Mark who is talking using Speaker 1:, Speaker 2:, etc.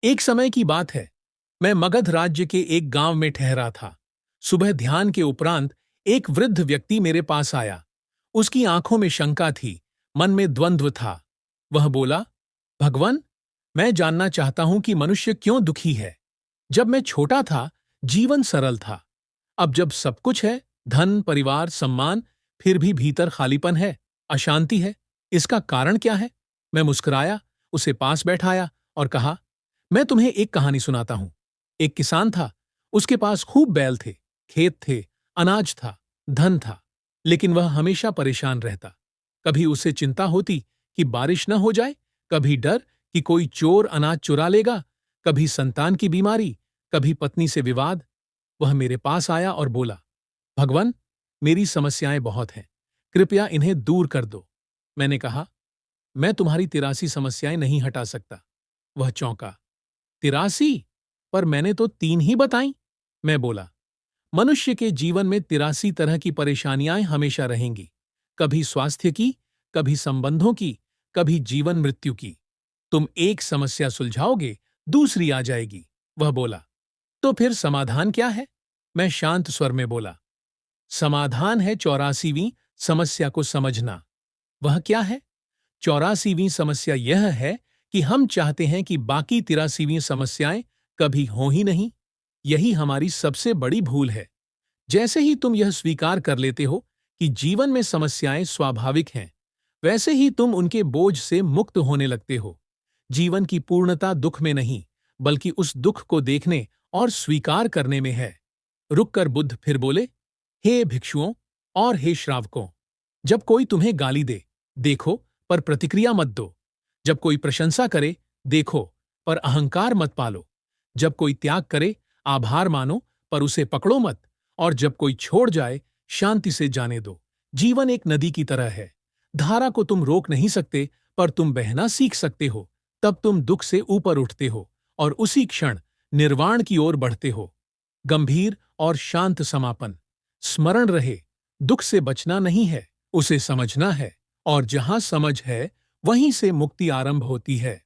Speaker 1: एक समय की बात है। मैं मगध राज्य के एक गांव में ठहरा था। सुबह ध्यान के उपरांत एक वृद्ध व्यक्ति मेरे पास आया। उसकी आंखों में शंका थी, मन में द्वंद्व था। वह बोला, भगवान, मैं जानना चाहता हूं कि मनुष्य क्यों दुखी है। जब मैं छोटा था, जीवन सरल था। अब जब सब कुछ है, धन, परिवार, सम्मान, फिर भी भीतर खालीपन है, अशांति है। इसका कारण क्या है? मैं मुस्कुराया, उसे पास बैठाया और कहा, मैं तुम्हें एक कहानी सुनाता हूं। एक किसान था। उसके पास खूब बैल थे, खेत थे, अनाज था, धन था। लेकिन वह हमेशा परेशान रहता। कभी उसे चिंता होती कि बारिश न हो जाए, कभी डर कि कोई चोर अनाज चुरा लेगा, कभी संतान की बीमारी, कभी पत्नी से विवाद। वह मेरे पास आया और बोला, भगवान, मेरी समस्याएं बहुत हैं, कृपया इन्हें दूर कर दो। मैंने कहा, मैं तुम्हारी 83 समस्याएं नहीं हटा सकता। वह चौंका, 83? पर मैंने तो 3 ही बताई। मैं बोला, मनुष्य के जीवन में 83 तरह की परेशानियां हमेशा रहेंगी। कभी स्वास्थ्य की, कभी संबंधों की, कभी जीवन मृत्यु की। तुम एक समस्या सुलझाओगे, दूसरी आ जाएगी। वह बोला, तो फिर समाधान क्या है? मैं शांत स्वर में बोला, समाधान है 84वीं समस्या को समझना। वह क्या है? 84वीं समस्या यह है कि हम चाहते हैं कि बाकी 83वीं समस्याएं कभी हों ही नहीं। यही हमारी सबसे बड़ी भूल है। जैसे ही तुम यह स्वीकार कर लेते हो कि जीवन में समस्याएं स्वाभाविक हैं, वैसे ही तुम उनके बोझ से मुक्त होने लगते हो। जीवन की पूर्णता दुख में नहीं, बल्कि उस दुख को देखने और स्वीकार करने में है। रुककर बुद्ध फिर बोले, हे भिक्षुओं और हे श्रावकों, जब कोई तुम्हें गाली दे, देखो पर प्रतिक्रिया मत दो। जब कोई प्रशंसा करे, देखो पर अहंकार मत पालो। जब कोई त्याग करे, आभार मानो पर उसे पकड़ो मत। और जब कोई छोड़ जाए, शांति से जाने दो। जीवन एक नदी की तरह है। धारा को तुम रोक नहीं सकते, पर तुम बहना सीख सकते हो। तब तुम दुख से ऊपर उठते हो और उसी क्षण निर्वाण की ओर बढ़ते हो। गंभीर और शांत समापन। स्मरण रहे, दुख से बचना नहीं है, उसे समझना है। और जहां समझ है, वहीं से मुक्ति आरंभ होती है।